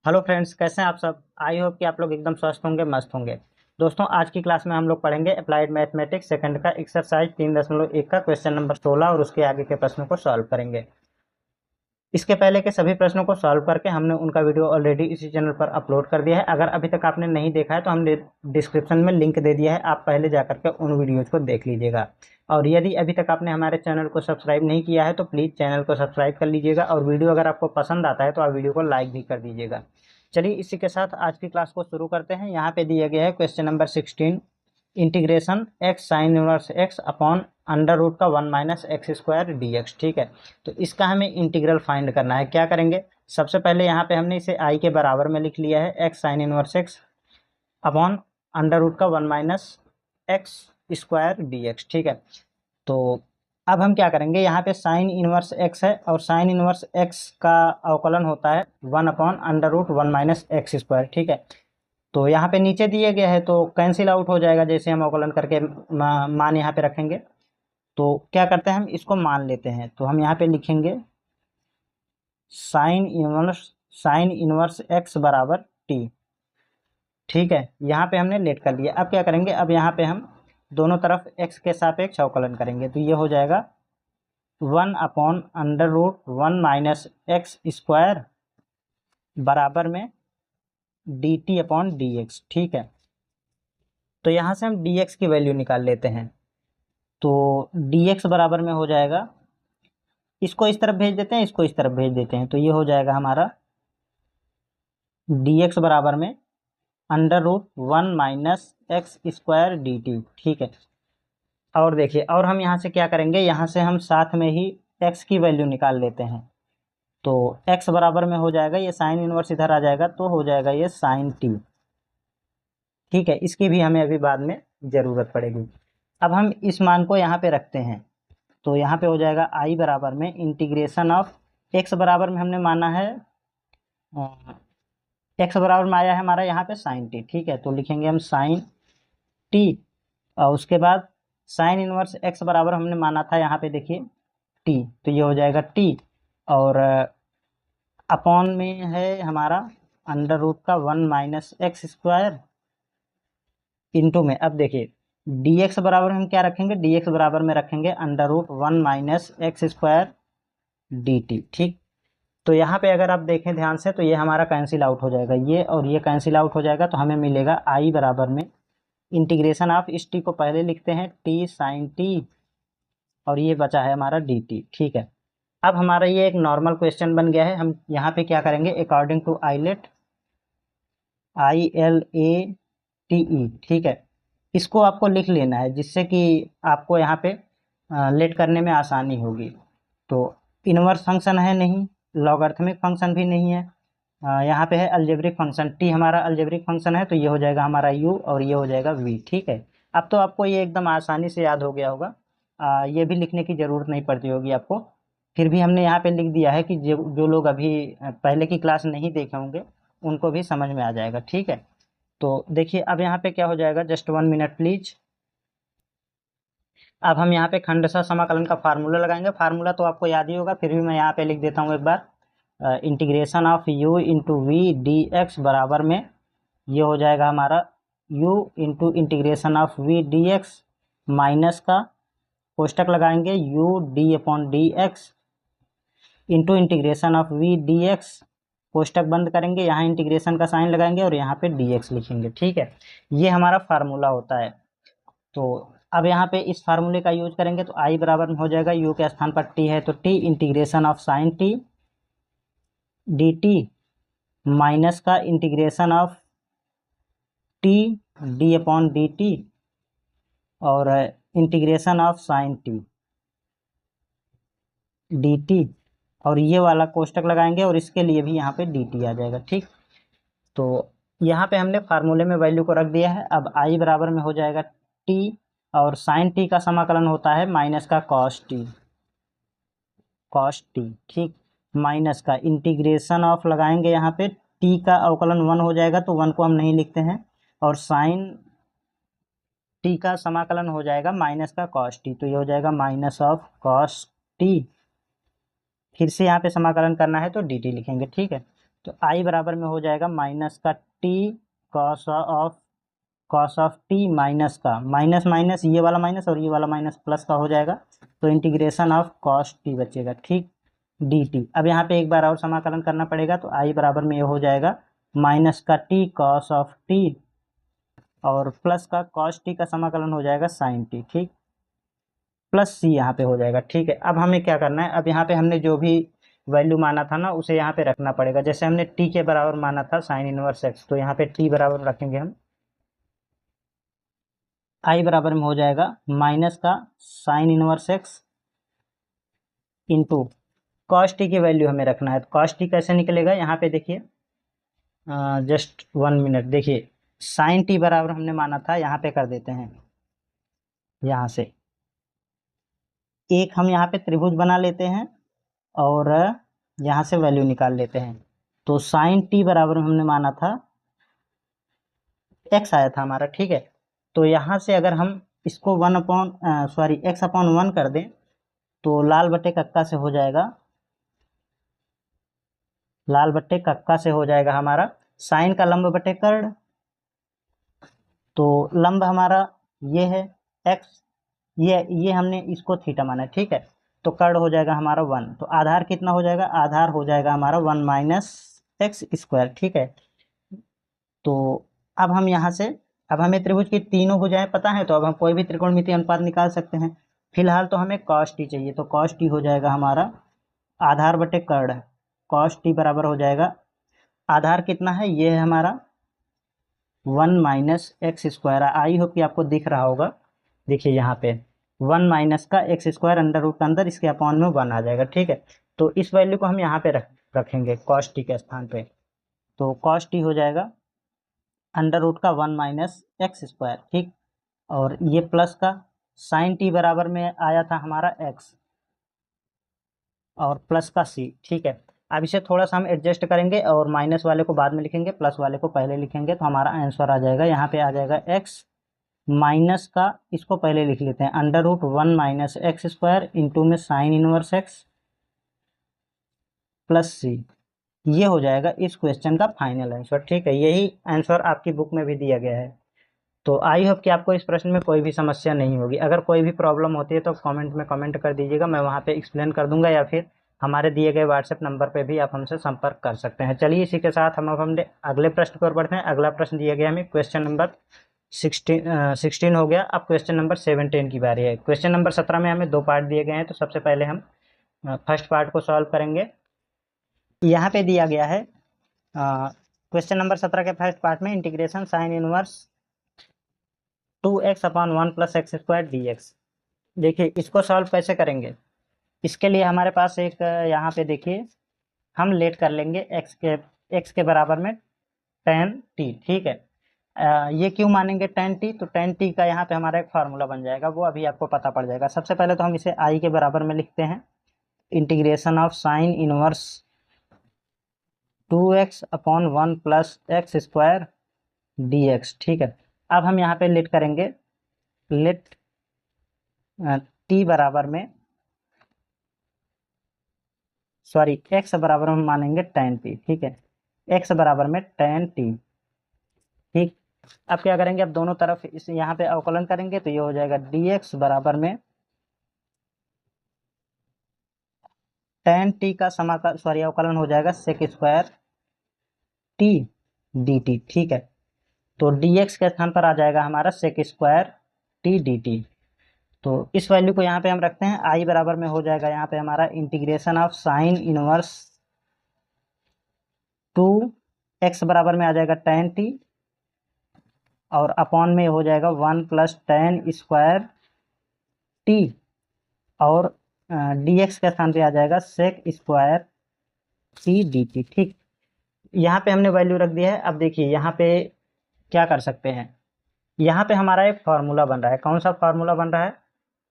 Hello friends, कैसे हैं आप सब। आई होप कि आप लोग एकदम स्वस्थ होंगे, मस्त होंगे। दोस्तों, आज की क्लास में हम लोग पढ़ेंगे अप्लाइड मैथमेटिक्स सेकंड का एक्सरसाइज 3.1 का क्वेश्चन नंबर 16 और उसके आगे के प्रश्नों को सॉल्व करेंगे। इसके पहले के सभी प्रश्नों को सॉल्व करके हमने उनका वीडियो ऑलरेडी इसी चैनल पर अपलोड कर दिया है। अगर अभी तक आपने नहीं देखा है तो हमने डिस्क्रिप्शन में लिंक दे दिया है, आप पहले जा करके उन वीडियोज़ को देख लीजिएगा। और यदि अभी तक आपने हमारे चैनल को सब्सक्राइब नहीं किया है तो प्लीज़ चैनल को सब्सक्राइब कर लीजिएगा, और वीडियो अगर आपको पसंद आता है तो आप वीडियो को लाइक भी कर दीजिएगा। चलिए, इसी के साथ आज की क्लास को शुरू करते हैं। यहाँ पे दिया गया है question number 16, integration X sine inverse X upon under root का 1 - x² dx। ठीक है, तो इसका हमें इंटीग्रल फाइंड करना है। क्या करेंगे, सबसे पहले यहाँ पे हमने इसे आई के बराबर में लिख लिया है, X sine inverse X upon under root का 1 - x² dx। ठीक है, तो अब हम क्या करेंगे, यहाँ पे साइन इनवर्स एक्स है और साइन इनवर्स एक्स का अवकलन होता है 1/√1 - x²। ठीक है, तो यहाँ पे नीचे दिए गए हैं तो कैंसिल आउट हो जाएगा जैसे हम अवकलन करके मान यहाँ पे रखेंगे। तो क्या करते हैं, हम इसको मान लेते हैं। तो हम यहाँ पे लिखेंगे साइन इनवर्स एक्स बराबर टी। ठीक है, यहाँ पे हमने लेट कर लिया। अब क्या करेंगे, अब यहाँ पे हम दोनों तरफ एक्स के सापेक्ष अवकलन करेंगे, तो ये हो जाएगा 1/√1 - x² बराबर में dt/dx। ठीक है, तो यहाँ से हम dx की वैल्यू निकाल लेते हैं। तो dx बराबर में हो जाएगा, इसको इस तरफ भेज देते हैं, इसको इस तरफ भेज देते हैं, तो ये हो जाएगा हमारा dx बराबर में √1 - x² dt। ठीक है, और देखिए, और हम यहाँ से क्या करेंगे, यहाँ से हम साथ में ही x की वैल्यू निकाल लेते हैं। तो x बराबर में हो जाएगा, ये साइन इनवर्स इधर आ जाएगा तो हो जाएगा ये साइन t। ठीक है, इसकी भी हमें अभी बाद में ज़रूरत पड़ेगी। अब हम इस मान को यहाँ पे रखते हैं, तो यहाँ पे हो जाएगा i बराबर में इंटीग्रेशन ऑफ x बराबर में हमने माना है, x बराबर में आया है हमारा यहाँ पे साइन t। ठीक है, तो लिखेंगे हम साइन t, और उसके बाद साइन इनवर्स x बराबर हमने माना था यहाँ पे देखिए t, तो ये हो जाएगा t, और अपॉन में है हमारा अंडर रूट का 1 - x² इंटू में। अब देखिए dx बराबर हम क्या रखेंगे, dx बराबर में रखेंगे √1 - x² dt। ठीक, तो यहाँ पे अगर आप देखें ध्यान से तो ये हमारा कैंसिल आउट हो जाएगा, ये और ये कैंसिल आउट हो जाएगा, तो हमें मिलेगा i बराबर में इंटीग्रेशन ऑफ इस t को पहले लिखते हैं t साइन t, और ये बचा है हमारा dt। ठीक है, अब हमारा ये एक नॉर्मल क्वेश्चन बन गया है। हम यहाँ पे क्या करेंगे, अकॉर्डिंग टू आइलेट ILATE। ठीक है, इसको आपको लिख लेना है जिससे कि आपको यहाँ पे लेट करने में आसानी होगी। तो इनवर्स फंक्शन है नहीं, लॉगरिथमिक फंक्शन भी नहीं है, यहाँ पे है अलजेब्रिक फंक्शन। टी हमारा अलजेब्रिक फंक्शन है, तो ये हो जाएगा हमारा u और ये हो जाएगा v। ठीक है, अब तो आपको ये एकदम आसानी से याद हो गया होगा, ये भी लिखने की ज़रूरत नहीं पड़ती होगी आपको। फिर भी हमने यहाँ पे लिख दिया है कि जो जो लोग अभी पहले की क्लास नहीं देखे होंगे उनको भी समझ में आ जाएगा। ठीक है, तो देखिए अब यहाँ पे क्या हो जाएगा, जस्ट 1 मिनट प्लीज। अब हम यहाँ पे खंडशः समाकलन का फार्मूला लगाएंगे। फार्मूला तो आपको याद ही होगा, फिर भी मैं यहाँ पे लिख देता हूँ एक बार। Integration of u into V D X बराबर में ये हो जाएगा हमारा u into integration of V D X minus का कोष्टक लगाएंगे u d/dx into integration of V D X, कोष्टक बंद करेंगे, यहाँ इंटीग्रेशन का साइन लगाएंगे और यहाँ पे dx लिखेंगे। ठीक है, ये हमारा फार्मूला होता है। तो अब यहाँ पे इस फार्मूले का यूज करेंगे, तो i बराबर में हो जाएगा u के स्थान पर t है तो t integration of sine t dt minus का इंटीग्रेशन ऑफ t d/dt और integration of sine t dt, और ये वाला कोष्टक लगाएंगे और इसके लिए भी यहाँ पे dt आ जाएगा। ठीक, तो यहाँ पे हमने फार्मूले में वैल्यू को रख दिया है। अब i बराबर में हो जाएगा t, और साइन t का समाकलन होता है माइनस का कॉस t। ठीक, माइनस का इंटीग्रेशन ऑफ लगाएंगे, यहाँ पे t का अवकलन 1 हो जाएगा तो 1 को हम नहीं लिखते हैं, और साइन t का समाकलन हो जाएगा माइनस का कॉस t, तो ये हो जाएगा माइनस ऑफ कॉस t। फिर से यहाँ पे समाकलन करना है तो dt लिखेंगे। ठीक है, तो आई बराबर में हो जाएगा माइनस का T cos of T minus का माइनस माइनस ये वाला माइनस और ये वाला माइनस प्लस का हो जाएगा, तो इंटीग्रेशन ऑफ कॉस टी बचेगा, ठीक, डी टी। अब यहाँ पे एक बार और समाकलन करना पड़ेगा, तो आई बराबर में ये हो जाएगा माइनस का टी कॉस ऑफ टी और प्लस का कॉस टी का समाकलन हो जाएगा साइन टी, ठीक, प्लस सी यहाँ पे हो जाएगा, ठीक है। अब हमें क्या करना है, अब यहाँ पे हमने जो भी वैल्यू माना था ना उसे यहाँ पे रखना पड़ेगा। जैसे हमने टी के बराबर माना था साइन इनवर्स एक्स, तो यहाँ पे टी बराबर रखेंगे हम, आई बराबर में हो जाएगा माइनस का sign inverse x into cos T की वैल्यू हमें रखना है। तो कॉस टी कैसे निकलेगा, यहाँ पे देखिए, जस्ट 1 मिनट, देखिए साइन टी बराबर हमने माना था, यहाँ पे कर देते हैं, यहाँ से एक हम यहाँ पे त्रिभुज बना लेते हैं और यहाँ से वैल्यू निकाल लेते हैं। तो साइन टी बराबर हमने माना था एक्स आया था हमारा, ठीक है। तो यहाँ से अगर हम इसको एक्स अपॉन 1 कर दें तो लाल बट्टे कक्का से हो जाएगा, लाल बट्टे कक्का से हो जाएगा हमारा साइन का लंब बट्टे कर्ण, तो लंब हमारा ये है एक्स, ये हमने इसको थीटा माना है, ठीक है। तो कर्ण हो जाएगा हमारा 1, तो आधार कितना हो जाएगा, आधार हो जाएगा हमारा 1 माइनस एक्स स्क्वायर, ठीक है। तो अब हम यहाँ से, अब हमें त्रिभुज की तीनों भुजाएं पता है, तो अब हम कोई भी त्रिकोणमितीय अनुपात निकाल सकते हैं। फिलहाल तो हमें कॉस टी चाहिए, तो कॉस टी हो जाएगा हमारा आधार बटे कर्ण, कॉस टी बराबर हो जाएगा, आधार कितना है, ये है हमारा 1 minus X square. I hope कि आपको दिख रहा होगा, देखिए यहाँ पे 1 माइनस का एक्स स्क्वायर अंडर रूट के अंदर, इसके अपॉन में 1 आ जाएगा, ठीक है। तो इस वैल्यू को हम यहाँ पे रखेंगे कॉस टी के स्थान पे, तो कॉस टी हो जाएगा अंडर रूट का 1 माइनस एक्स स्क्वायर, ठीक, और ये प्लस का साइन टी बराबर में आया था हमारा एक्स और प्लस का सी, ठीक है। अब इसे थोड़ा सा हम एडजस्ट करेंगे और माइनस वाले को बाद में लिखेंगे, प्लस वाले को पहले लिखेंगे, तो हमारा आंसर आ जाएगा, यहाँ पे आ जाएगा एक्स माइनस का, इसको पहले लिख लेते हैं, under root 1 minus X square into में sine inverse X plus C, ये हो जाएगा इस क्वेश्चन का फाइनल आंसर, ठीक है। यही आंसर आपकी बुक में भी दिया गया है। तो आई होप कि आपको इस प्रश्न में कोई भी समस्या नहीं होगी। अगर कोई भी प्रॉब्लम होती है तो कमेंट में कमेंट कर दीजिएगा, मैं वहाँ पे एक्सप्लेन कर दूंगा, या फिर हमारे दिए गए व्हाट्सएप नंबर पे भी आप हमसे संपर्क कर सकते हैं। चलिए इसी के साथ हम अब हमने अगले प्रश्न की ओर बढ़ते हैं। अगला प्रश्न दिया गया हमें क्वेश्चन नंबर 16 हो गया। अब क्वेश्चन नंबर 17 की बारी है। क्वेश्चन नंबर 17 में हमें 2 पार्ट दिए गए हैं, तो सबसे पहले हम फर्स्ट पार्ट को सॉल्व करेंगे। यहाँ पे दिया गया है क्वेश्चन नंबर 17 के फर्स्ट पार्ट में integration sine inverse 2x upon 1 plus x square D x. देखिए इसको सॉल्व कैसे करेंगे, इसके लिए हमारे पास एक यहाँ पे देखिए हम लेट कर लेंगे x के बराबर में tan t, ठीक है। ये क्यों मानेंगे tan t, तो tan t का यहाँ पे हमारा एक फार्मूला बन जाएगा, वो अभी आपको पता पड़ जाएगा। सबसे पहले तो हम इसे i के बराबर में लिखते हैं, integration of sine inverse 2x upon 1 plus x square D x, ठीक है। अब हम यहाँ पे लेट करेंगे, लेट t बराबर में, सॉरी x बराबर हम मानेंगे tan t, ठीक है, x बराबर में tan t, ठीक। अब क्या करेंगे, अब दोनों तरफ इस यहाँ पे अवकलन करेंगे, तो ये हो जाएगा dx बराबर में tan t का समाकलन, सॉरी अवकलन हो जाएगा सेक स्क्वायर t dt, ठीक है। तो dx के स्थान पर आ जाएगा हमारा सेक स्क्वायर t dt। तो इस वैल्यू को यहाँ पे हम रखते हैं, i बराबर में हो जाएगा यहाँ पे हमारा integration of sine inverse 2x बराबर में आ जाएगा tan t और अपॉन में हो जाएगा 1 प्लस tan स्क्वायर t और dx के स्थान पे आ जाएगा सेक स्क्वायर t dt, ठीक। यहाँ पे हमने वैल्यू रख दिया है। अब देखिए यहाँ पे क्या कर सकते हैं, यहाँ पे हमारा एक फार्मूला बन रहा है। कौन सा फार्मूला बन रहा है,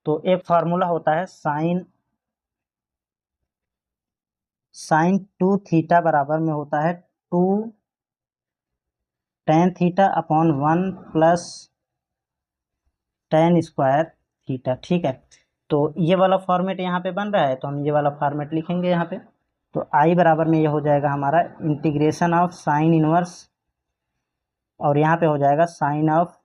तो एक फार्मूला होता है साइन 2 थीटा बराबर में होता है 2 tan theta upon 1 plus tan square theta, ठीक है। तो ये वाला फॉर्मेट यहाँ पे बन रहा है, तो हम ये वाला फॉर्मेट लिखेंगे यहाँ पे। तो आई बराबर में ये हो जाएगा हमारा इंटीग्रेशन ऑफ साइन इनवर्स, और यहाँ पे हो जाएगा साइन ऑफ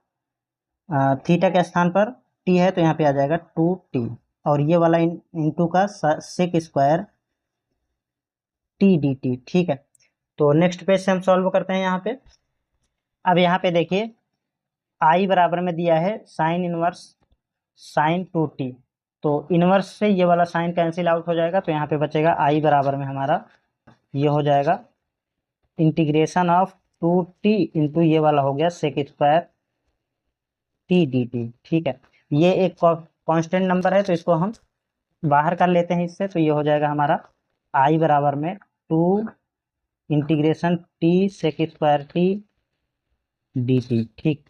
थीटा के स्थान पर टी है तो यहाँ पे आ जाएगा 2t, और ये वाला इंटू का sec square T D T. ठीक है, तो नेक्स्ट पेज से हम सॉल्व करते हैं यहाँ पे। अब यहाँ पे देखिए आई बराबर में दिया है साइन इनवर्स साइन 2t, तो इनवर्स से ये वाला साइन कैंसिल आउट हो जाएगा, तो यहाँ पे बचेगा आई बराबर में हमारा ये हो जाएगा इंटीग्रेशन ऑफ 2t इंटू ये वाला हो गया sec square T D T. ठीक है, ये एक कांस्टेंट नंबर है तो इसको हम बाहर कर लेते हैं इससे, तो ये हो जाएगा हमारा आई बराबर में 2 integration T sec square T D T. ठीक,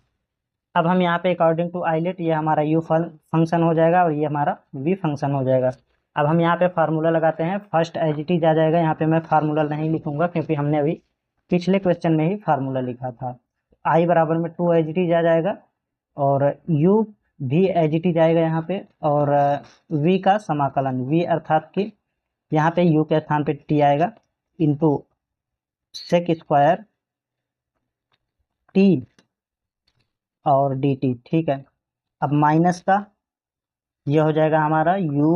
अब हम यहाँ पे अकॉर्डिंग टू आइलेट ये हमारा यू फंक्शन हो जाएगा और ये हमारा वी फंक्शन हो जाएगा। अब हम यहाँ पे फार्मूला लगाते हैं, फर्स्ट एज इट इज आ जाएगा, यहाँ पे मैं फार्मूला नहीं लिखूंगा क्योंकि हमने अभी पिछले क्वेश्चन में ही फार्मूला लिखा था। आई बराबर में 2 एज इट इज आ जाएगा और यू भी एज इट इज आएगा यहाँ पे, और वी का समाकलन वी अर्थात कि यहाँ पे यू के स्थान पे टी आएगा इंटू सेक स्क्वायर टी और डी टी। ठीक है, अब माइनस का ये हो जाएगा हमारा u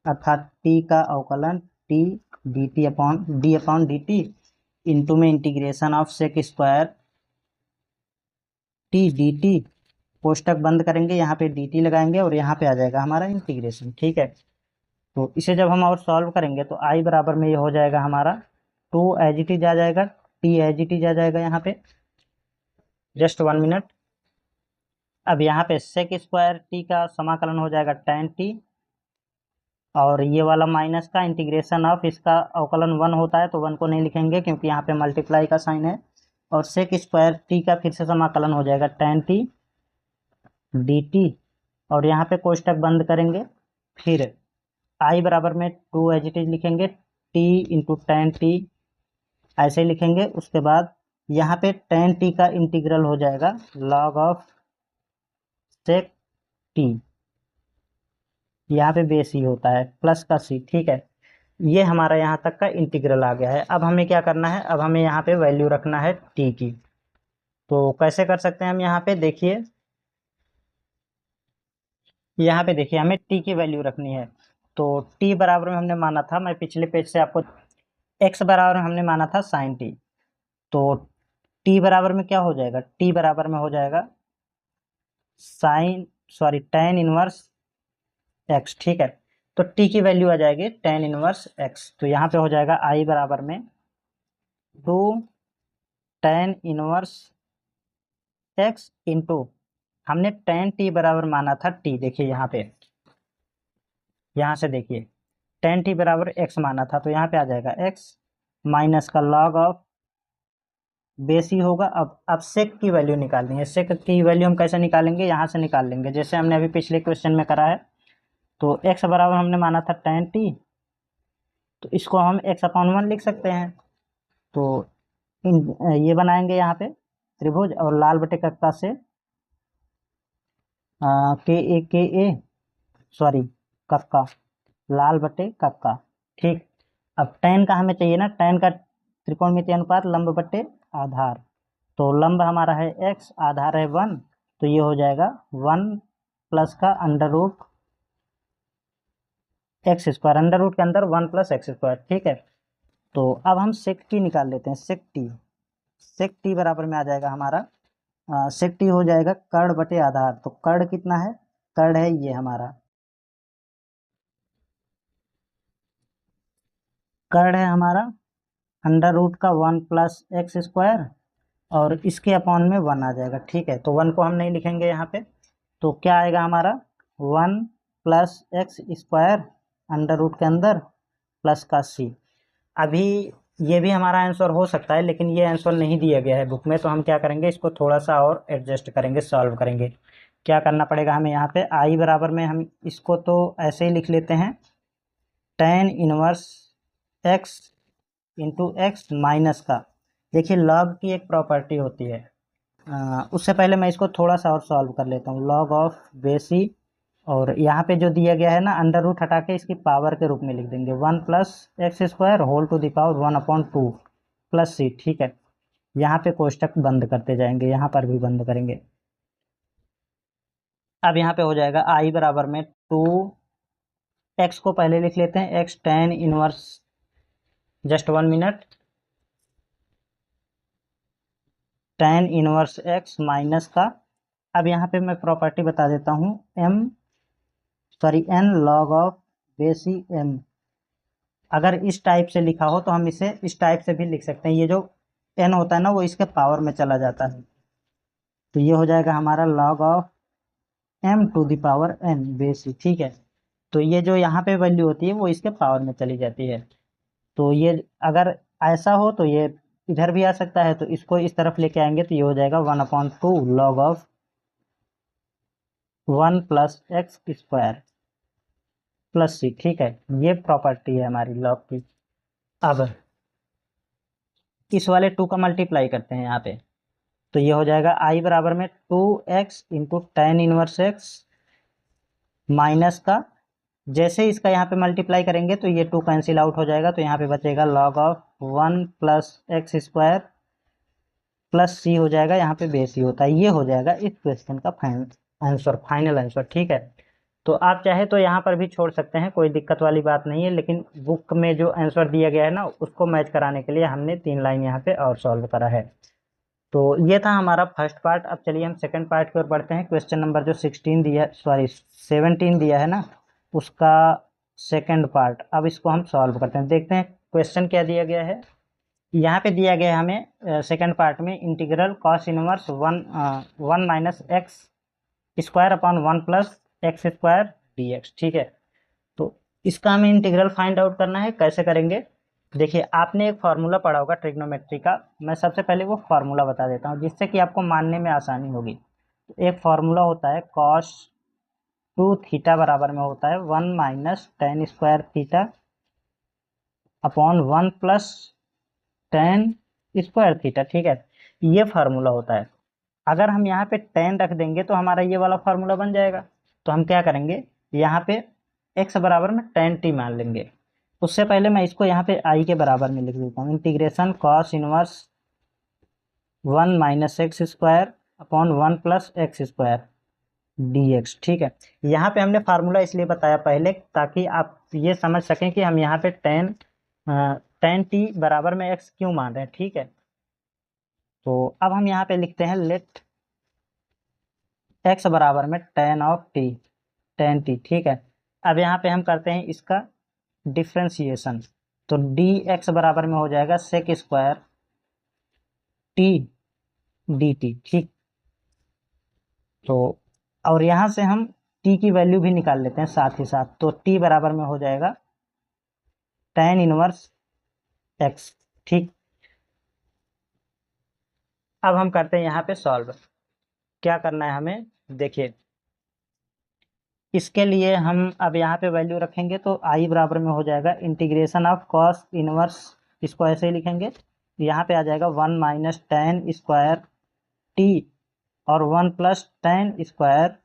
अर्थात t का अवकलन t dt upon D T into में integration of sec square T D T, कोष्टक बंद करेंगे, यहाँ पे dt लगाएंगे और यहाँ पे आ जाएगा हमारा इंटीग्रेशन। ठीक है, तो इसे जब हम और सॉल्व करेंगे तो i बराबर में ये हो जाएगा हमारा 2 एज इट इज आ जाएगा, t एज इट इज आ जाएगा यहाँ पे, जस्ट 1 मिनट। अब यहाँ पे सेक स्क्वायर टी का समाकलन हो जाएगा tan t, और ये वाला माइनस का इंटीग्रेशन ऑफ इसका अवकलन 1 होता है तो 1 को नहीं लिखेंगे क्योंकि यहाँ पे मल्टीप्लाई का साइन है, और सेक स्क्वायर टी का फिर से समाकलन हो जाएगा tan t dt, और यहाँ पे कोष्टक बंद करेंगे, फिर आई बराबर में 2 एज इट इज लिखेंगे, t इंटू tan t ऐसे लिखेंगे। उसके बाद यहाँ पे tan t का इंटीग्रल हो जाएगा log ऑफ सेक टी, यहाँ पे बेस ही होता है प्लस का सी। ठीक है, ये हमारा यहाँ तक का इंटीग्रल आ गया है। अब हमें क्या करना है, अब हमें यहाँ पे वैल्यू रखना है टी की, तो कैसे कर सकते हैं हम यहाँ पे देखिए, यहाँ पे देखिए हमें टी की वैल्यू रखनी है, तो टी बराबर में हमने माना था, मैं पिछले पेज से आपको एक्स बराबर में हमने माना था साइन टी, तो टी बराबर में क्या हो जाएगा, टी बराबर में हो जाएगा tan इनवर्स एक्स। ठीक है, तो टी की वैल्यू आ जाएगी tan इनवर्स एक्स, तो यहाँ पे हो जाएगा आई बराबर में 2 tan इनवर्स एक्स इंटू हमने tan टी बराबर माना था टी, देखिए यहाँ पे, यहाँ से देखिए tan टी बराबर एक्स माना था तो यहाँ पे आ जाएगा एक्स माइनस का log ऑफ बेस ही होगा। अब सेक की वैल्यू निकालनी है, सेक की वैल्यू हम कैसे निकालेंगे, यहाँ से निकाल लेंगे जैसे हमने अभी पिछले क्वेश्चन में करा है। तो x बराबर हमने माना था tan t, तो इसको हम x/1 लिख सकते हैं, तो ये बनाएंगे यहाँ पे त्रिभुज, और लाल बटे कक्का से कक्का लाल बटे कक्का। ठीक, अब tan का हमें चाहिए ना, tan का त्रिकोणमितीय अनुपात लंब बटे आधार, तो लंब हमारा है x, आधार है 1, तो ये हो जाएगा 1 प्लस का under root X square, under root के अंदर 1 प्लस एक्स स्क्वायर। ठीक है, तो अब हम सेक टी निकाल लेते हैं, सेक टी बराबर में आ जाएगा हमारा सेक टी हो जाएगा कर्ण बटे आधार, तो कर्ण कितना है, कर्ण है ये हमारा, कर्ण है हमारा अंडर रूट का 1 प्लस एक्स स्क्वायर, और इसके अपॉन में 1 आ जाएगा। ठीक है, तो 1 को हम नहीं लिखेंगे यहाँ पे, तो क्या आएगा हमारा 1 plus x square under root के अंदर प्लस का सी। अभी ये भी हमारा आंसर हो सकता है लेकिन ये आंसर नहीं दिया गया है बुक में, तो हम क्या करेंगे, इसको थोड़ा सा और एडजस्ट करेंगे, सॉल्व करेंगे। क्या करना पड़ेगा हमें यहाँ पे, आई बराबर में हम इसको तो ऐसे ही लिख लेते हैं tan inverse x into x minus का, देखिए लॉग की एक प्रॉपर्टी होती है, उससे पहले मैं इसको थोड़ा सा और सॉल्व कर लेता हूँ, लॉग ऑफ बेसी और यहाँ पे जो दिया गया है ना, अंडर रूट हटा के इसकी पावर के रूप में लिख देंगे 1+x² whole to the power 1/2 plus c। ठीक है, यहाँ पे कोष्टक बंद करते जाएंगे, यहाँ पर भी बंद करेंगे। अब यहाँ पे हो जाएगा i बराबर में 2, x को पहले लिख लेते हैं, x tan inverse, just 1 minute, tan inverse x minus का, अब यहाँ पे मैं प्रॉपर्टी बता देता हूँ, n log of base E m। अगर इस टाइप से लिखा हो तो हम इसे इस टाइप से भी लिख सकते हैं, ये जो n होता है ना वो इसके पावर में चला जाता है, तो ये हो जाएगा हमारा log of m to the power n base E. ठीक है, तो ये जो यहाँ पे वैल्यू होती है वो इसके पावर में चली जाती है, तो ये अगर ऐसा हो तो ये इधर भी आ सकता है, तो इसको इस तरफ लेके आएंगे तो ये हो जाएगा 1/2 log of 1+x² plus c। ठीक है, ये प्रॉपर्टी है हमारी लॉग की। अब इस वाले 2 का मल्टीप्लाई करते हैं यहाँ पे, तो ये हो जाएगा i बराबर में 2x into tan inverse x minus का, जैसे ही इसका यहाँ पे मल्टीप्लाई करेंगे तो ये 2 कैंसिल आउट हो जाएगा, तो यहाँ पे बचेगा log of 1+x² plus c हो जाएगा, यहाँ पे बेस ही होता है। ये हो जाएगा इस क्वेश्चन का आंसर, फाइनल आंसर। ठीक है, तो आप चाहे तो यहाँ पर भी छोड़ सकते हैं, कोई दिक्कत वाली बात नहीं है, लेकिन बुक में जो आंसर दिया गया है ना उसको मैच कराने के लिए हमने 3 लाइन यहाँ पे और सॉल्व करा है। तो ये था हमारा फर्स्ट पार्ट। अब चलिए हम सेकंड पार्ट की ओर बढ़ते हैं। क्वेश्चन नंबर जो 16 दिया, सॉरी 17 दिया है ना, उसका सेकंड पार्ट, अब इसको हम सॉल्व करते हैं। देखते हैं क्वेश्चन क्या दिया गया है। यहाँ पे दिया गया है हमें सेकंड पार्ट में integral cos inverse 1 minus X square upon 1+x² dx। ठीक है, तो इसका हमें इंटीग्रल फाइंड आउट करना है। कैसे करेंगे, देखिए आपने एक फार्मूला पढ़ा होगा ट्रिग्नोमेट्री का, मैं सबसे पहले वो फार्मूला बता देता हूँ जिससे कि आपको मानने में आसानी होगी। तो एक फार्मूला होता है cos 2 थीटा बराबर में होता है 1 minus tan square theta upon 1+tan square theta. ठीक है, ये फार्मूला होता है। अगर हम यहाँ पे tan रख देंगे तो हमारा ये वाला फार्मूला बन जाएगा। तो हम क्या करेंगे, यहाँ पे x बराबर में tan t मान लेंगे। उससे पहले मैं इसको यहाँ पे i के बराबर में लिख देता हूँ, integration cos inverse 1 minus x² upon 1+x² dx। ठीक है, यहाँ पे हमने फार्मूला इसलिए बताया पहले ताकि आप ये समझ सकें कि हम यहाँ पे tan t बराबर में x क्यों मान रहे हैं। ठीक है, तो अब हम यहाँ पे लिखते हैं लेट x बराबर में tan of t, tan t। ठीक है, अब यहाँ पे हम करते हैं इसका डिफ्रेंसिएशन, तो dx बराबर में हो जाएगा सेक स्क्वायर t dt। ठीक, तो और यहाँ से हम t की वैल्यू भी निकाल लेते हैं साथ ही साथ, तो t बराबर में हो जाएगा tan इनवर्स x। ठीक, अब हम करते हैं यहाँ पे सॉल्व। क्या करना है हमें, देखिए इसके लिए हम अब यहाँ पे वैल्यू रखेंगे, तो i बराबर में हो जाएगा इंटीग्रेशन ऑफ कॉस इनवर्स, इसको ऐसे ही लिखेंगे, यहाँ पे आ जाएगा 1 माइनस tan स्क्वायर t और 1+tan स्क्वायर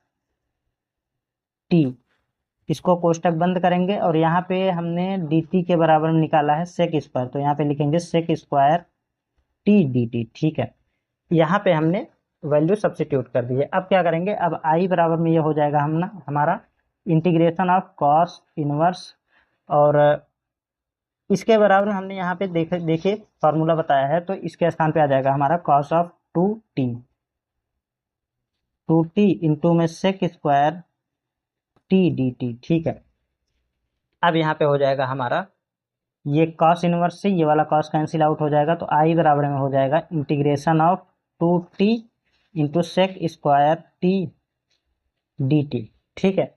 t, इसको कोष्टक बंद करेंगे, और यहाँ पे हमने dt के बराबर में निकाला है सेक स्क्वायर, तो यहाँ पे लिखेंगे सेक स्क्वायर t dt। ठीक है, यहाँ पे हमने वैल्यू सब्स्टिट्यूट कर दी है। अब क्या करेंगे, अब i बराबर में ये हो जाएगा हमारा इंटीग्रेशन ऑफ कॉस इनवर्स, और इसके बराबर हमने यहाँ पे देखिए फार्मूला बताया है, तो इसके स्थान पे आ जाएगा हमारा कॉस ऑफ 2t इंटू में सेक स्क्वायर t dt। ठीक है, अब यहाँ पे हो जाएगा हमारा ये कॉस इनवर्स से ये वाला कॉस कैंसिल आउट हो जाएगा, तो i बराबर में हो जाएगा integration of 2t into sec square t dt। ठीक है,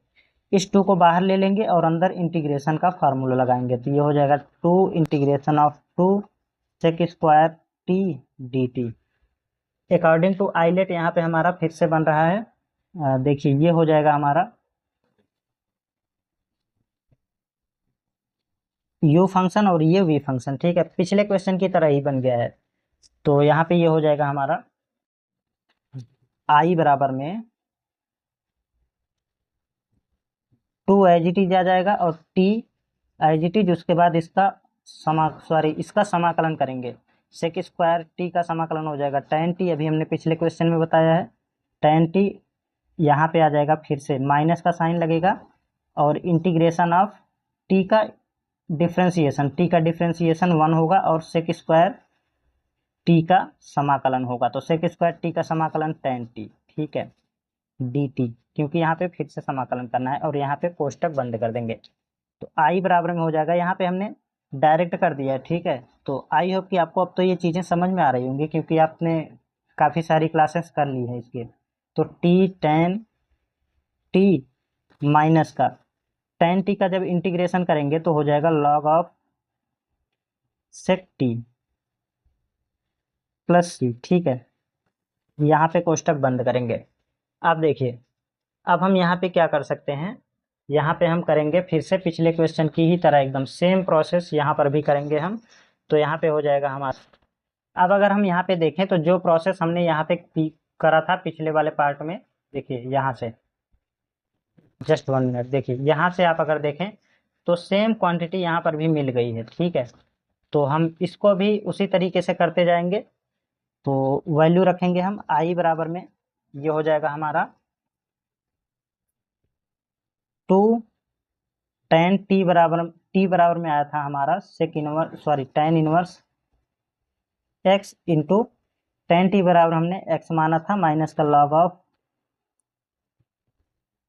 इस 2 को बाहर ले लेंगे और अंदर इंटीग्रेशन का फार्मूला लगाएंगे, तो ये हो जाएगा 2 integration of 2 sec square t dt according to ILATE. यहाँ पे हमारा फिर से बन रहा है, देखिए ये हो जाएगा हमारा u फंक्शन और ये v फंक्शन। ठीक है, पिछले क्वेश्चन की तरह ही बन गया है, तो यहाँ पे ये हो जाएगा हमारा i बराबर में टू एज इट इज आ जाएगा और टी एज इट इज, उसके बाद इसका इसका समाकलन करेंगे, सेक स्क्वायर टी का समाकलन हो जाएगा tan टी, अभी हमने पिछले क्वेश्चन में बताया है tan टी, यहाँ पे आ जाएगा फिर से माइनस का साइन लगेगा और इंटीग्रेशन ऑफ टी का डिफ्रेंसिएशन 1 होगा और सेक स्क्वायर टी का समाकलन होगा, तो सेक स्क्वायर टी का समाकलन tan टी, ठीक है, डी टी, क्योंकि यहाँ पे फिर से समाकलन करना है और यहाँ पे कोष्टक बंद कर देंगे, तो आई बराबर में हो जाएगा, यहाँ पे हमने डायरेक्ट कर दिया है, ठीक है। तो आई होप कि आपको अब तो ये चीज़ें समझ में आ रही होंगी क्योंकि आपने काफ़ी सारी क्लासेस कर ली है इसके। तो टी tan टी माइनस का tan टी का जब इंटीग्रेशन करेंगे तो हो जाएगा log of sec T plus C, ठीक है। यहाँ पे कोष्टक बंद करेंगे। अब देखिए, अब हम यहाँ पे क्या कर सकते हैं, यहाँ पे हम करेंगे फिर से पिछले क्वेश्चन की ही तरह एकदम सेम प्रोसेस यहाँ पर भी करेंगे हम, तो यहाँ पे हो जाएगा हमारा। अब अगर हम यहाँ पे देखें तो जो प्रोसेस हमने यहाँ पे करा था पिछले वाले पार्ट में, देखिए यहाँ से जस्ट 1 मिनट, देखिए यहाँ से आप अगर देखें तो सेम क्वांटिटी यहाँ पर भी मिल गई है, ठीक है। तो हम इसको भी उसी तरीके से करते जाएंगे, तो वैल्यू रखेंगे हम आई बराबर में, ये हो जाएगा हमारा 2 tan टी बराबर में आया था हमारा tan inverse x into tan T बराबर हमने x माना था माइनस का log ऑफ,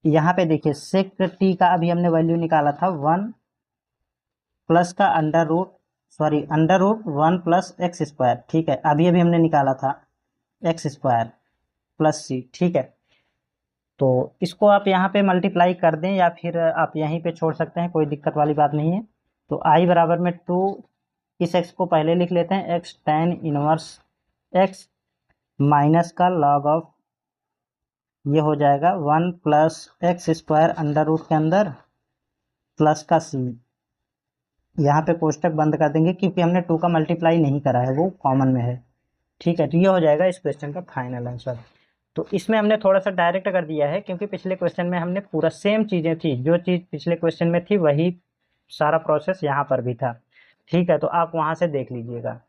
यहाँ पे देखिए सेक टी का अभी हमने वैल्यू निकाला था 1 प्लस का under root 1 plus x square, ठीक है, अभी हमने निकाला था एक्स स्क्वायर प्लस सी, ठीक है। तो इसको आप यहाँ पे मल्टीप्लाई कर दें या फिर आप यहीं पे छोड़ सकते हैं, कोई दिक्कत वाली बात नहीं है। तो आई बराबर में 2, इस एक्स को पहले लिख लेते हैं, x tan inverse x minus का log ऑफ, ये हो जाएगा 1 plus x square under root के अंदर प्लस का सी, यहाँ पे कोष्टक बंद कर देंगे क्योंकि हमने 2 का मल्टीप्लाई नहीं करा है, वो कॉमन में है, ठीक है। तो ये हो जाएगा इस क्वेश्चन का फाइनल आंसर। तो इसमें हमने थोड़ा सा डायरेक्ट कर दिया है क्योंकि पिछले क्वेश्चन में हमने पूरा सेम चीज़ें थी, जो चीज़ पिछले क्वेश्चन में थी वही सारा प्रोसेस यहाँ पर भी था, ठीक है। तो आप वहाँ से देख लीजिएगा।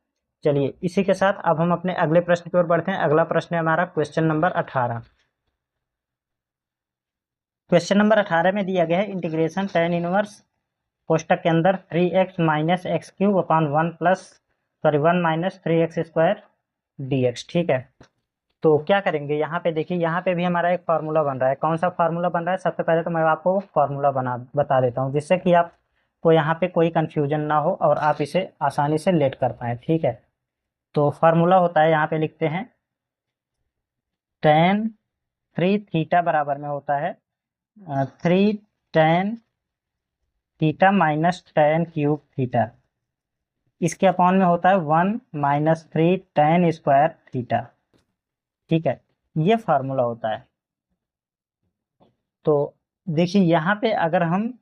चलिए इसी के साथ अब हम अपने अगले प्रश्न की ओर बढ़ते हैं। अगला प्रश्न है हमारा क्वेश्चन नंबर 18। क्वेश्चन नंबर 18 में दिया गया है इंटीग्रेशन tan इनवर्स कोष्टक के अंदर 3x minus x cube upon 1 minus 3x square dx, ठीक है। तो क्या करेंगे, यहाँ पे देखिए, यहाँ पे भी हमारा एक फार्मूला बन रहा है। कौन सा फार्मूला बन रहा है, सबसे पहले तो मैं आपको फार्मूला बता देता हूँ जिससे कि आपको यहाँ पे कोई कंफ्यूजन ना हो और आप इसे आसानी से लेट कर पाए, ठीक है। तो फार्मूला होता है, यहाँ पे लिखते हैं tan 3 थीटा बराबर में होता है 3 tan theta minus tan cube theta, इसके अपॉन में होता है 1 माइनस 3 tan स्क्वायर थीटा, ठीक है। ये फार्मूला होता है। तो देखिए यहाँ पे अगर हम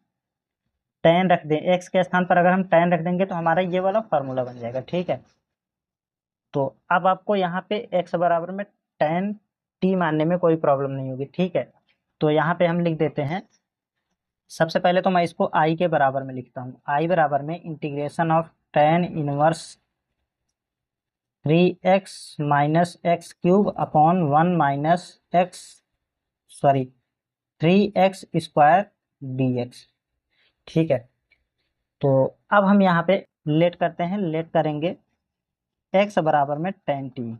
tan रख दें, x के स्थान पर अगर हम tan रख देंगे तो हमारा ये वाला फार्मूला बन जाएगा, ठीक है। तो अब आपको यहाँ पे x बराबर में tan t मानने में कोई प्रॉब्लम नहीं होगी, ठीक है। तो यहाँ पे हम लिख देते हैं, सबसे पहले तो मैं इसको i के बराबर में लिखता हूँ, i बराबर में integration of tan inverse 3x minus x cube upon 1 minus 3x square dx, ठीक है। तो अब हम यहाँ पे लेट करते हैं, लेट करेंगे x बराबर में tan t,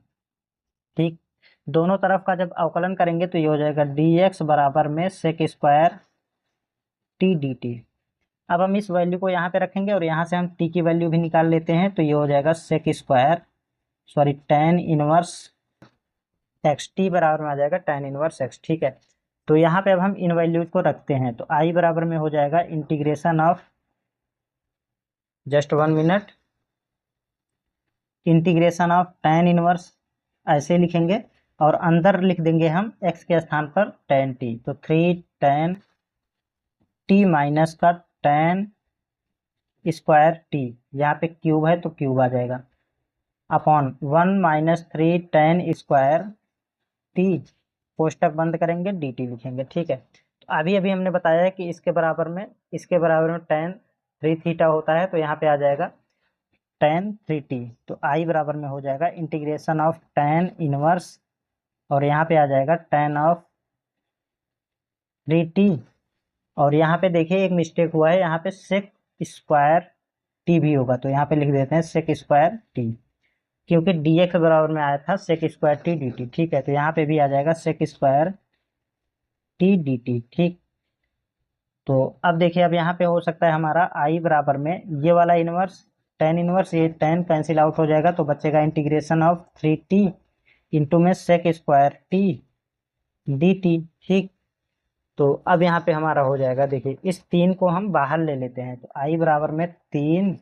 ठीक। दोनों तरफ का जब अवकलन करेंगे तो ये हो जाएगा dx बराबर में सेक स्क्वायर t dt। अब हम इस वैल्यू को यहाँ पे रखेंगे और यहाँ से हम t की वैल्यू भी निकाल लेते हैं, तो ये हो जाएगा sec square tan inverse x, t बराबर में आ जाएगा tan इनवर्स एक्स, ठीक है। तो यहाँ पे अब हम इन वैल्यूज को रखते हैं, तो आई बराबर में हो जाएगा integration of, just 1 minute, integration of tan inverse ऐसे लिखेंगे और अंदर लिख देंगे हम x के स्थान पर tan t, तो 3 tan t माइनस का tan स्क्वायर t, यहाँ पे क्यूब है तो क्यूब आ जाएगा, upon 1 minus 3 tan square t, कोष्टक बंद करेंगे dt लिखेंगे, ठीक है। तो अभी अभी हमने बताया है कि इसके बराबर में tan 3 थीटा होता है, तो यहाँ पे आ जाएगा tan 3t। तो आई बराबर में हो जाएगा इंटीग्रेशन ऑफ tan इनवर्स, और यहाँ पे आ जाएगा tan ऑफ 3t। और यहाँ पे देखिए एक मिस्टेक हुआ है, यहाँ पे सेक स्क्वायर टी भी होगा, तो यहाँ पे लिख देते हैं सेक स्क्वायर टी, क्योंकि dx बराबर में आया था सेक स्क्वायर टी dt। ठीक है, तो यहाँ पे भी आ जाएगा सेक स्क्वायर टी dt। ठीक, तो अब देखिए, अब यहाँ पे हो सकता है हमारा आई बराबर में ये वाला इनवर्स, टेन इनवर्स, ये टेन कैंसिल आउट हो जाएगा, तो बचेगा इंटीग्रेशन ऑफ 3t इंटू में sec square T D T. ठीक, तो अब यहाँ पे हमारा हो जाएगा, देखिए इस 3 को हम बाहर ले लेते हैं, तो आई बराबर में 3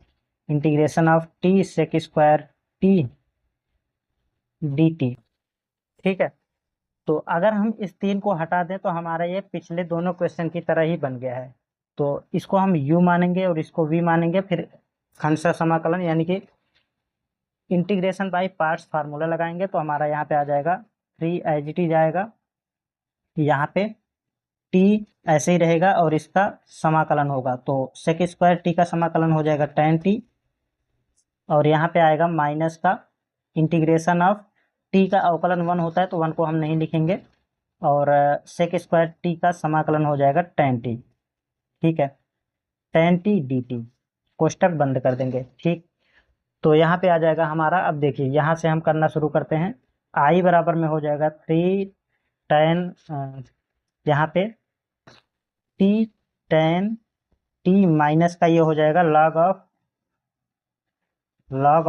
integration of t sec square T D T. ठीक है, तो अगर हम इस 3 को हटा दें तो हमारा ये पिछले दोनों क्वेश्चन की तरह ही बन गया है। तो इसको हम u मानेंगे और इसको v मानेंगे, फिर खंडशः समाकलन यानी कि इंटीग्रेशन बाय पार्ट्स फार्मूला लगाएंगे, तो हमारा यहाँ पे आ जाएगा 3 एज इट इज आएगा, यहाँ पे t ऐसे ही रहेगा और इसका समाकलन होगा, तो सेक स्क्वायर टी का समाकलन हो जाएगा tan t, और यहाँ पे आएगा माइनस का इंटीग्रेशन ऑफ टी का अवकलन 1 होता है, तो 1 को हम नहीं लिखेंगे, और सेक स्क्वायर टी का समाकलन हो जाएगा tan t। ठीक है, tan t dt, कोष्टक बंद कर देंगे। ठीक, तो यहाँ पे आ जाएगा हमारा, अब देखिए यहाँ से हम करना शुरू करते हैं। आई बराबर में हो जाएगा 3 tan, यहाँ पे t tan t माइनस का ये हो जाएगा log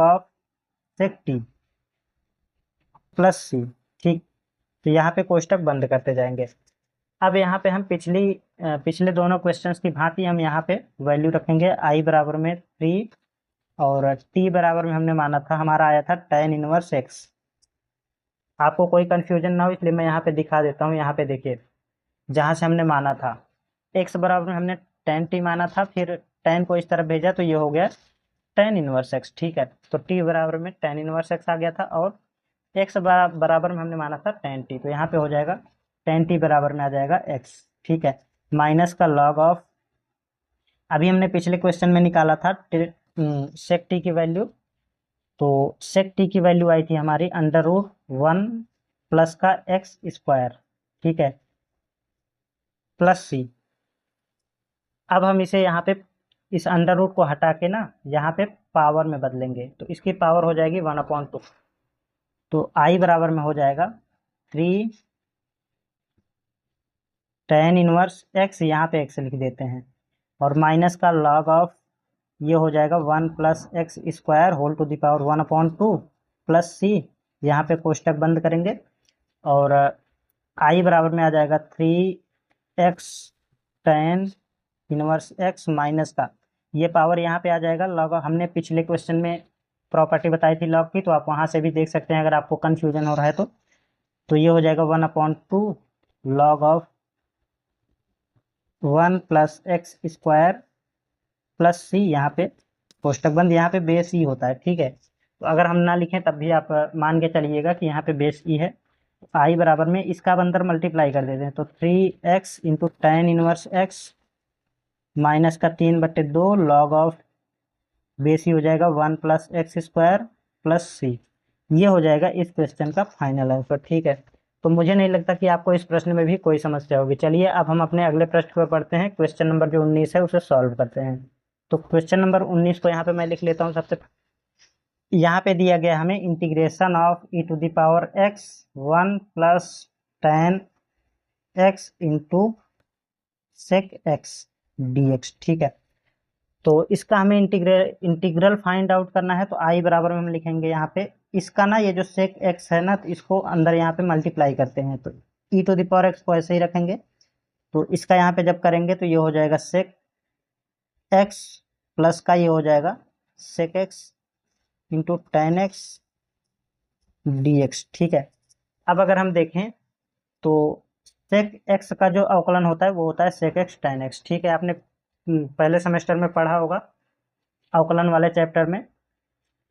of sec T plus C. ठीक, तो यहाँ पे कोष्टक बंद करते जाएंगे। अब यहाँ पे हम पिछले दोनों क्वेश्चंस की भांति हम यहाँ पे वैल्यू रखेंगे। आई बराबर में 3 और टी बराबर में हमने माना था, हमारा आया था tan इनवर्स एक्स। आपको कोई कंफ्यूजन ना हो इसलिए मैं यहाँ पे दिखा देता हूँ। यहाँ पे देखिए, जहाँ से हमने माना था x बराबर में हमने tan t माना था, फिर tan को इस तरफ भेजा तो ये हो गया tan इनवर्स x। ठीक है, तो t बराबर में tan इनवर्स x आ गया था, और x बराबर में हमने माना था tan t, तो यहाँ पे हो जाएगा tan t बराबर में आ जाएगा x। ठीक है, माइनस का log ऑफ, अभी हमने पिछले क्वेश्चन में निकाला था सेक टी की वैल्यू, तो सेक टी की वैल्यू आई थी हमारी √1 प्लस का एक्स स्क्वायर। ठीक है, प्लस सी। अब हम इसे यहाँ पे इस अंडर रूट को हटा के ना यहाँ पे पावर में बदलेंगे, तो इसकी पावर हो जाएगी 1/2। तो आई बराबर में हो जाएगा 3 tan इनवर्स एक्स, यहाँ पे एक्स लिख देते हैं, और माइनस का log ऑफ, ये हो जाएगा 1 plus x square whole to the power 1/2 plus C. यहाँ पे कोष्टक बंद करेंगे, और आई बराबर में आ जाएगा 3x tan inverse x minus का, ये पावर यहाँ पे आ जाएगा log, हमने पिछले क्वेश्चन में प्रॉपर्टी बताई थी log की, तो आप वहाँ से भी देख सकते हैं अगर आपको कन्फ्यूजन हो रहा है तो ये हो जाएगा 1/2 log of 1 plus x square plus C, यहाँ पे कोष्टक बंद, यहाँ पे बेस ई होता है। ठीक है, तो अगर हम ना लिखें तब भी आप मान के चलिएगा कि यहाँ पे बेस ई है। आई बराबर में इसका अब अंदर मल्टीप्लाई कर देते हैं, तो 3x into tan inverse x minus का 3/2 log ऑफ बेस ई हो जाएगा 1 plus x square plus C. ये हो जाएगा इस क्वेश्चन का फाइनल आंसर। ठीक है, तो मुझे नहीं लगता कि आपको इस प्रश्न में भी कोई समस्या होगी। चलिए अब हम अपने अगले प्रश्न पर पढ़ते हैं, क्वेश्चन नंबर जो 19 है उसे सॉल्व करते हैं। तो क्वेश्चन नंबर 19 को यहाँ पे मैं लिख लेता हूँ। सबसे यहाँ पे दिया गया हमें integration of e⁻x 1 plus tan x into sec x dx। ठीक है, तो इसका हमें इंटीग्रल फाइंड आउट करना है, तो आई बराबर में हम लिखेंगे यहाँ पे इसका ना, ये जो सेक एक्स है ना, तो इसको अंदर यहाँ पे मल्टीप्लाई करते हैं, तो e⁻x को ऐसे ही रखेंगे, तो इसका यहाँ पे जब करेंगे तो ये हो जाएगा सेक एक्स प्लस का ये हो जाएगा sec x into tan x dx। ठीक है, अब अगर हम देखें तो सेक एक्स का जो अवकलन होता है वो होता है सेक एक्स tan x। ठीक है, आपने पहले सेमेस्टर में पढ़ा होगा अवकलन वाले चैप्टर में,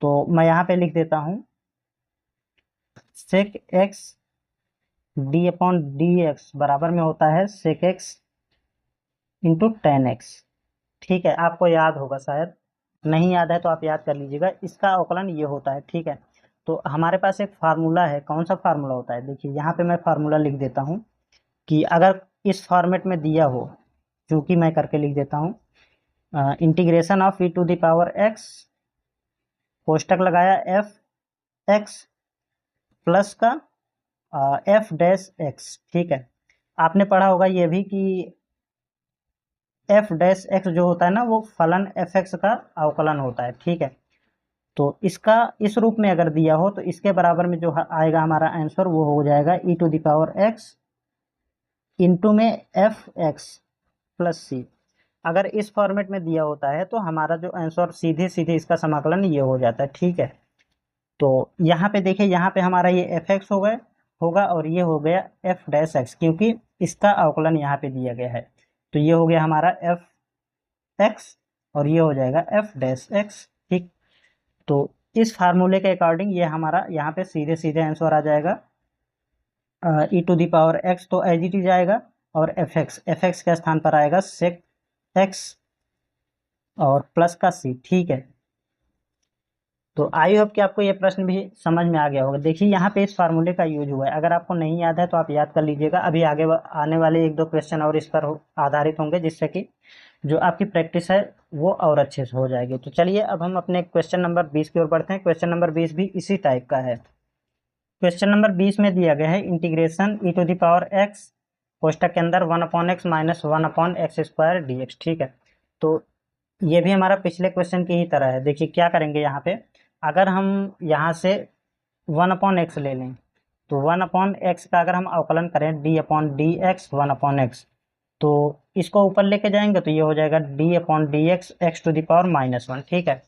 तो मैं यहाँ पे लिख देता हूँ सेक एक्स d/dx बराबर में होता है सेक एक्स इंटू 10x। ठीक है, आपको याद होगा शायद, नहीं याद है तो आप याद कर लीजिएगा, इसका अवकलन ये होता है। ठीक है, तो हमारे पास एक फार्मूला है। कौन सा फार्मूला होता है, देखिए यहाँ पे मैं फार्मूला लिख देता हूँ कि अगर इस फॉर्मेट में दिया हो, क्योंकि मैं करके लिख देता हूँ, integration of E to the power X, कोष्टक लगाया एफ एक्स प्लस का एफ डैश एक्स। ठीक है, आपने पढ़ा होगा ये भी कि एफ डैश एक्स जो होता है ना, वो फलन एफ एक्स का अवकलन होता है। ठीक है, तो इसका इस रूप में अगर दिया हो तो इसके बराबर में जो आएगा हमारा आंसर वो हो जाएगा E to the power X into में एफ एक्स प्लस सी। अगर इस फॉर्मेट में दिया होता है तो हमारा जो आंसर सीधे सीधे इसका समाकलन ये हो जाता है। ठीक है, तो यहाँ पे देखिए, यहाँ पे हमारा ये एफ एक्स हो गया होगा और ये हो गया एफ डैश एक्स, क्योंकि इसका अवकलन यहाँ पे दिया गया है। तो ये हो गया हमारा एफ एक्स और ये हो जाएगा एफ डैश एक्स। ठीक, तो इस फार्मूले के अकॉर्डिंग ये हमारा यहाँ पे सीधे सीधे आंसर आ जाएगा E to the power x तो एज इट इज आएगा, और एफ एक्स के स्थान पर आएगा सेक एक्स और प्लस का सी। ठीक है, तो आई होप कि आपको ये प्रश्न भी समझ में आ गया होगा। देखिए यहाँ पे इस फार्मूले का यूज हुआ है, अगर आपको नहीं याद है तो आप याद कर लीजिएगा। अभी आगे आने वाले एक दो क्वेश्चन और इस पर आधारित होंगे, जिससे कि जो आपकी प्रैक्टिस है वो और अच्छे से हो जाएगी। तो चलिए अब हम अपने क्वेश्चन नंबर 20 की ओर बढ़ते हैं। क्वेश्चन नंबर 20 भी इसी टाइप का है। क्वेश्चन नंबर 20 में दिया गया है integration E to the power X, कोष्टक के अंदर 1/x माइनस 1/x² dx। ठीक है, तो ये भी हमारा पिछले क्वेश्चन की ही तरह है। देखिए क्या करेंगे यहाँ पे, अगर हम यहाँ से 1/x ले लें तो 1/x का अगर हम अवकलन करें d/dx 1/x, तो इसको ऊपर लेके जाएंगे तो ये हो जाएगा d/dx x to the power -1। ठीक है,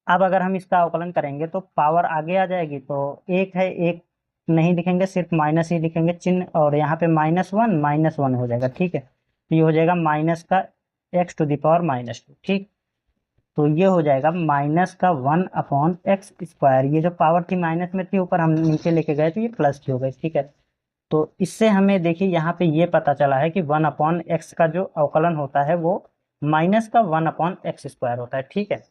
अब अगर हम इसका अवकलन करेंगे तो पावर आगे आ जाएगी, तो एक है, एक नहीं लिखेंगे, सिर्फ माइनस ही लिखेंगे चिन्ह, और यहाँ पे -1 हो जाएगा। ठीक है, तो ये हो जाएगा माइनस का x टू द पावर -2। ठीक, तो ये हो जाएगा माइनस का 1/x²। ये जो पावर थी माइनस में थी, ऊपर हम नीचे लेके गए तो ये प्लस की हो गई। ठीक है, तो इससे हमें देखिए यहाँ पे ये पता चला है कि 1/x का जो अवकलन होता है वो माइनस का 1/x² होता है। ठीक है,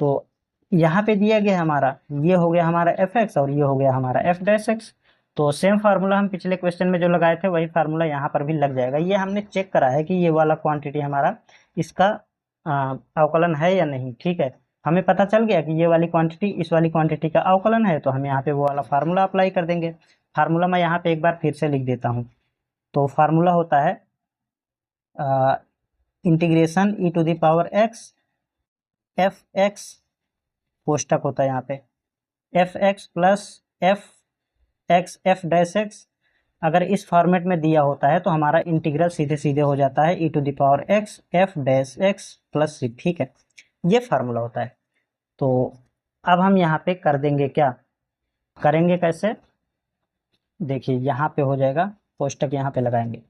तो यहाँ पे दिया गया हमारा, ये हो गया हमारा एफ एक्स और ये हो गया हमारा एफ डैश एक्स। तो सेम फार्मूला हम पिछले क्वेश्चन में जो लगाए थे वही फार्मूला यहाँ पर भी लग जाएगा। ये हमने चेक करा है कि ये वाला क्वांटिटी हमारा इसका अवकलन है या नहीं। ठीक है, हमें पता चल गया कि ये वाली क्वांटिटी इस वाली क्वांटिटी का अवकलन है, तो हम यहाँ पे वो वाला फार्मूला अप्लाई कर देंगे। फार्मूला मैं यहाँ पे एक बार फिर से लिख देता हूँ। तो फार्मूला होता है integration E to the power X F X, कोष्टक होता है यहाँ पे F X plus F X F dash X. अगर इस फॉर्मेट में दिया होता है तो हमारा इंटीग्रल सीधे सीधे हो जाता है E to the power X F dash X plus C. ठीक है, ये फार्मूला होता है। तो अब हम यहाँ पे कर देंगे, क्या करेंगे, कैसे, देखिए यहाँ पे हो जाएगा, कोष्टक यहाँ पे लगाएंगे,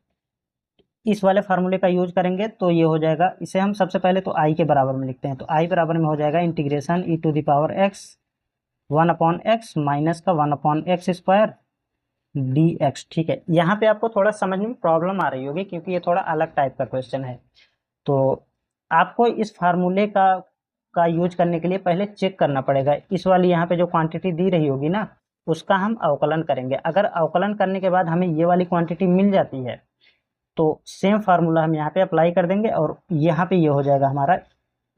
इस वाले फार्मूले का यूज करेंगे तो ये हो जाएगा। इसे हम सबसे पहले तो आई के बराबर में लिखते हैं, तो आई बराबर में हो जाएगा integration E to the power x 1/x minus का 1/x² dx। ठीक है, यहाँ पे आपको थोड़ा समझने में प्रॉब्लम आ रही होगी क्योंकि ये थोड़ा अलग टाइप का क्वेश्चन है। तो आपको इस फार्मूले का यूज करने के लिए पहले चेक करना पड़ेगा, इस वाली यहाँ पे जो क्वांटिटी दी रही होगी ना उसका हम अवकलन करेंगे। अगर अवकलन करने के बाद हमें ये वाली क्वांटिटी मिल जाती है तो सेम फार्मूला हम यहाँ पे अप्लाई कर देंगे और यहाँ पे ये हो जाएगा हमारा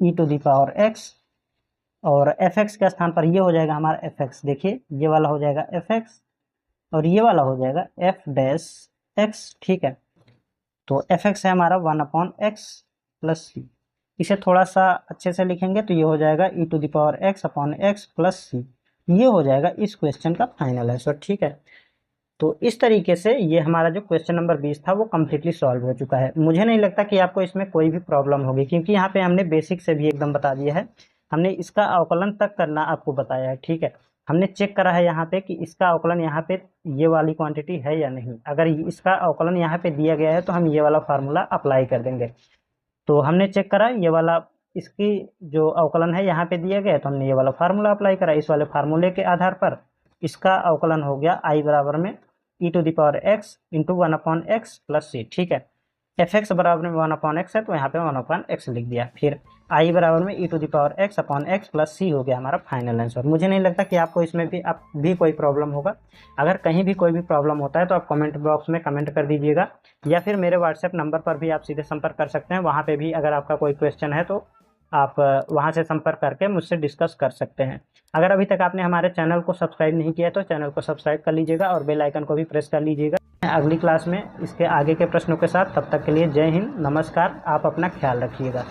ई टू द पावर एक्स, और एफ एक्स के स्थान पर ये हो जाएगा हमारा एफ एक्स। देखिए ये वाला हो जाएगा एफ एक्स और ये वाला हो जाएगा एफ डैश एक्स। ठीक है, तो एफ एक्स है हमारा 1/x प्लस सी। इसे थोड़ा सा अच्छे से लिखेंगे तो ये हो जाएगा E to the power x/x plus C. ये हो जाएगा इस क्वेश्चन का फाइनल आंसर। ठीक है, तो इस तरीके से ये हमारा जो क्वेश्चन नंबर 20 था वो कम्प्लीटली सॉल्व हो चुका है। मुझे नहीं लगता कि आपको इसमें कोई भी प्रॉब्लम होगी, क्योंकि यहाँ पे हमने बेसिक से भी एकदम बता दिया है, हमने इसका अवकलन तक करना आपको बताया है। ठीक है, हमने चेक करा है यहाँ पे कि इसका अवकलन यहाँ पे ये वाली क्वांटिटी है या नहीं। अगर इसका अवकलन यहाँ पे दिया गया है तो हम ये वाला फार्मूला अप्लाई कर देंगे। तो हमने चेक करा ये वाला, इसकी जो अवकलन है यहाँ पे दिया गया है तो हमने ये वाला फार्मूला अप्लाई करा। इस वाले फार्मूले के आधार पर इसका अवकलन हो गया आई बराबर में E to the power X into 1/x plus C. ठीक है, एफ एक्स बराबर में 1/x है तो यहाँ पे 1/x लिख दिया। फिर आई बराबर में e⁻x/x प्लस सी हो गया हमारा फाइनल आंसर। मुझे नहीं लगता कि आपको इसमें भी कोई प्रॉब्लम होगा। अगर कहीं भी कोई भी प्रॉब्लम होता है तो आप कमेंट बॉक्स में कमेंट कर दीजिएगा, या फिर मेरे व्हाट्सएप नंबर पर भी आप सीधे संपर्क कर सकते हैं। वहाँ पे भी अगर आपका कोई क्वेश्चन है तो आप वहाँ से संपर्क करके मुझसे डिस्कस कर सकते हैं। अगर अभी तक आपने हमारे चैनल को सब्सक्राइब नहीं किया तो चैनल को सब्सक्राइब कर लीजिएगा और बेल आइकन को भी प्रेस कर लीजिएगा अगली क्लास में इसके आगे के प्रश्नों के साथ। तब तक के लिए जय हिंद, नमस्कार, आप अपना ख्याल रखिएगा।